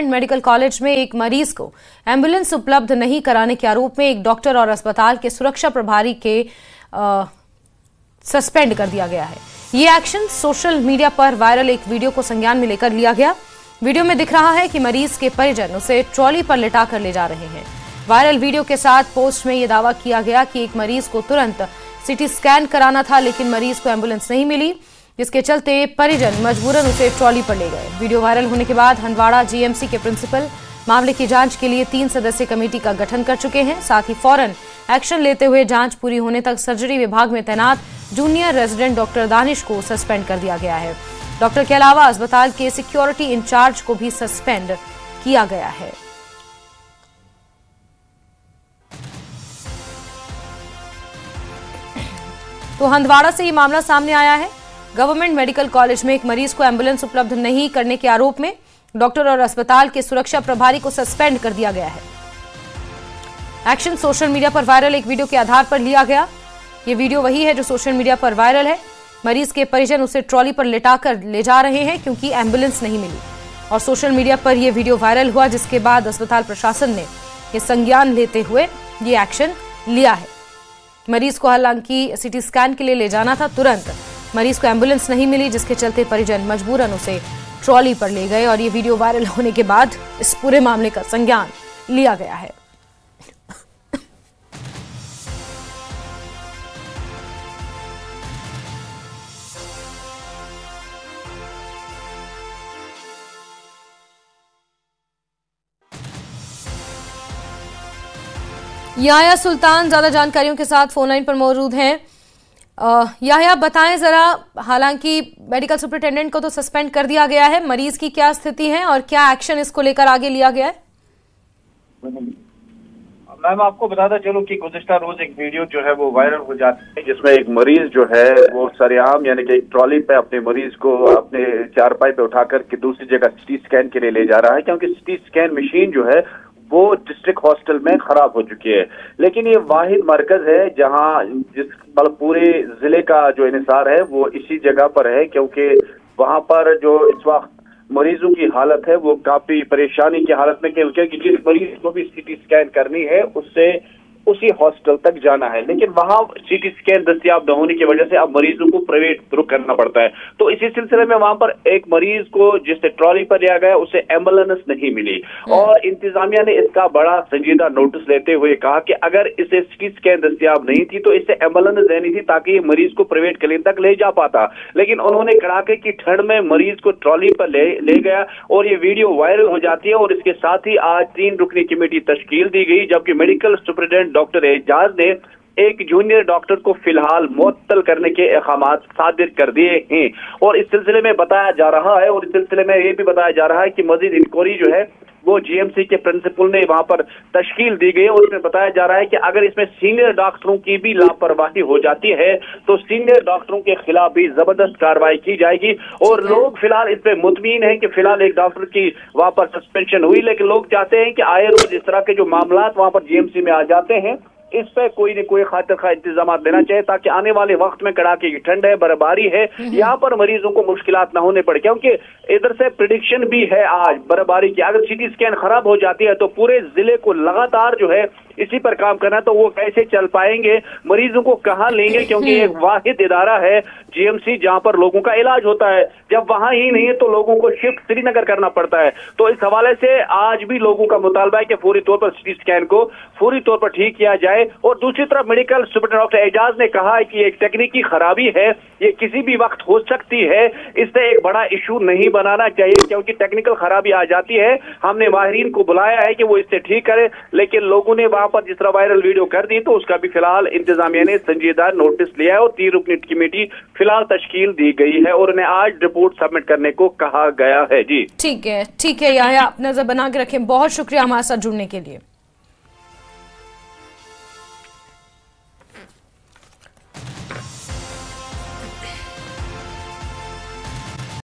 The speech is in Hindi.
मेडिकल कॉलेज में एक मरीज को एम्बुलेंस उपलब्ध नहीं कराने के आरोप में एक डॉक्टर और अस्पताल के सुरक्षा प्रभारी के सस्पेंड कर दिया गया है। ये एक्शन सोशल मीडिया पर वायरल एक वीडियो को संज्ञान में लेकर लिया गया। वीडियो में दिख रहा है कि मरीज के परिजन उसे ट्रॉली पर लिटा कर ले जा रहे हैं। वायरल वीडियो के साथ पोस्ट में यह दावा किया गया कि एक मरीज को तुरंत सीटी स्कैन कराना था, लेकिन मरीज को एम्बुलेंस नहीं मिली, जिसके चलते परिजन मजबूरन उसे ट्रॉली पर ले गए। वीडियो वायरल होने के बाद हंदवाड़ा जीएमसी के प्रिंसिपल मामले की जांच के लिए 3 सदस्यीय कमेटी का गठन कर चुके हैं। साथ ही फौरन एक्शन लेते हुए जांच पूरी होने तक सर्जरी विभाग में तैनात जूनियर रेजिडेंट डॉक्टर दानिश को सस्पेंड कर दिया गया है। डॉक्टर के अलावा अस्पताल के सिक्योरिटी इंचार्ज को भी सस्पेंड किया गया है। तो हंदवाड़ा से ये मामला सामने आया है। गवर्नमेंट मेडिकल कॉलेज में एक मरीज को एम्बुलेंस उपलब्ध नहीं करने के आरोप में डॉक्टर और अस्पताल के सुरक्षा प्रभारी को सस्पेंड कर दिया गया है। एक्शन सोशल मीडिया पर वायरल एक वीडियो के आधार पर लिया गया। ये वीडियो वही है जो सोशल मीडिया पर वायरल है। मरीज के परिजन उसे ट्रॉली पर लिटाकर ले जा रहे हैं क्योंकि एम्बुलेंस नहीं मिली और सोशल मीडिया पर यह वीडियो वायरल हुआ, जिसके बाद अस्पताल प्रशासन ने यह संज्ञान लेते हुए ये एक्शन लिया है। मरीज को हालांकि सीटी स्कैन के लिए ले जाना था, तुरंत मरीज को एम्बुलेंस नहीं मिली, जिसके चलते परिजन मजबूरन उसे ट्रॉली पर ले गए और ये वीडियो वायरल होने के बाद इस पूरे मामले का संज्ञान लिया गया है। याह्या सुल्तान ज्यादा जानकारियों के साथ फोन लाइन पर मौजूद हैं। याह्या, बताएं जरा, हालांकि मेडिकल सुपरिटेंडेंट को तो सस्पेंड कर दिया गया है, मरीज की क्या स्थिति है और क्या एक्शन इसको लेकर आगे लिया गया है? मैम, आपको बताता चलूं कि गुज़िश्ता रोज एक वीडियो जो है वो वायरल हो जाती है, जिसमें एक मरीज जो है वो सरेआम यानी कि एक ट्रॉली पे अपने मरीज को अपने चारपाई पे उठाकर के दूसरी जगह सिटी स्कैन के लिए ले जा रहा है, क्योंकि सिटी स्कैन मशीन जो है वो डिस्ट्रिक्ट हॉस्पिटल में खराब हो चुकी है। लेकिन ये वाहिद मरकज है जहां जिस मतलब पूरे जिले का जो इंहिसार है वो इसी जगह पर है, क्योंकि वहां पर जो इस वक्त मरीजों की हालत है वो काफी परेशानी की हालत में, क्योंकि जिस मरीज को भी सीटी स्कैन करनी है उससे उसी हॉस्पिटल तक जाना है, लेकिन वहां सीटी स्कैन दस्तियाब न होने की वजह से अब मरीजों को प्राइवेट रुख करना पड़ता है। तो इसी सिलसिले में वहां पर एक मरीज को जिससे ट्रॉली पर लिया गया उसे एम्बुलेंस नहीं मिली और इंतजामिया ने इसका बड़ा संजीदा नोटिस लेते हुए कहा कि अगर इसे सीटी स्कैन दस्तियाब नहीं थी तो इसे एम्बुलेंस देनी थी ताकि ये मरीज को प्राइवेट क्लिनिक तक ले जा पाता। लेकिन उन्होंने कड़ाके की ठंड में मरीज को ट्रॉली पर ले गया और ये वीडियो वायरल हो जाती है। और इसके साथ ही आज 3 रुकनी कमेटी तश्कील दी गई, जबकि मेडिकल सुपरिटेंडेंट डॉक्टर एजाज ने एक जूनियर डॉक्टर को फिलहाल मुअत्तल करने के अहकामात सादिर कर दिए हैं। और इस सिलसिले में बताया जा रहा है और इस सिलसिले में ये भी बताया जा रहा है कि मजीद इंक्वायरी जो है वो जीएमसी के प्रिंसिपल ने वहां पर तश्कील दी गई और इसमें बताया जा रहा है कि अगर इसमें सीनियर डॉक्टरों की भी लापरवाही हो जाती है तो सीनियर डॉक्टरों के खिलाफ भी जबरदस्त कार्रवाई की जाएगी। और लोग फिलहाल इस पे मुतमीन है कि फिलहाल एक डॉक्टर की वहां पर सस्पेंशन हुई, लेकिन लोग चाहते हैं कि आए रोज इस तरह के जो मामला वहां पर जीएमसी में आ जाते हैं इस पे कोई न कोई खातिर खा इंतजाम देना चाहिए, ताकि आने वाले वक्त में कड़ाके की ठंड है, बर्फबारी है, यहाँ पर मरीजों को मुश्किलात ना होने पड़े, क्योंकि इधर से प्रिडिक्शन भी है आज बर्फबारी की। अगर सीटी स्कैन खराब हो जाती है तो पूरे जिले को लगातार जो है इसी पर काम करना, तो वो कैसे चल पाएंगे, मरीजों को कहाँ लेंगे, क्योंकि एक वाहिद इदारा है जीएमसी जहां पर लोगों का इलाज होता है। जब वहां ही नहीं है तो लोगों को शिफ्ट श्रीनगर करना पड़ता है। तो इस हवाले से आज भी लोगों का मुतालबा है कि फौरी तौर पर सीटी स्कैन को फौरी तौर पर ठीक किया जाए। और दूसरी तरफ मेडिकल सुपरिटेंडेंट डॉक्टर एजाज ने कहा है कि एक तकनीकी खराबी है, ये किसी भी वक्त हो सकती है, इससे एक बड़ा इशू नहीं बनाना चाहिए, क्योंकि टेक्निकल खराबी आ जाती है। हमने माहिरीन को बुलाया है कि वो इससे ठीक करे, लेकिन लोगों ने वहां पर जिस तरह वायरल वीडियो कर दी तो उसका भी फिलहाल इंतजामिया ने संजीदा नोटिस लिया है और 3 रुकनी कमेटी फिलहाल तश्कील दी गई है और उन्हें आज रिपोर्ट सबमिट करने को कहा गया है। जी ठीक है याह्या, आप नजर बना के रखें। बहुत शुक्रिया हमारे साथ जुड़ने के लिए।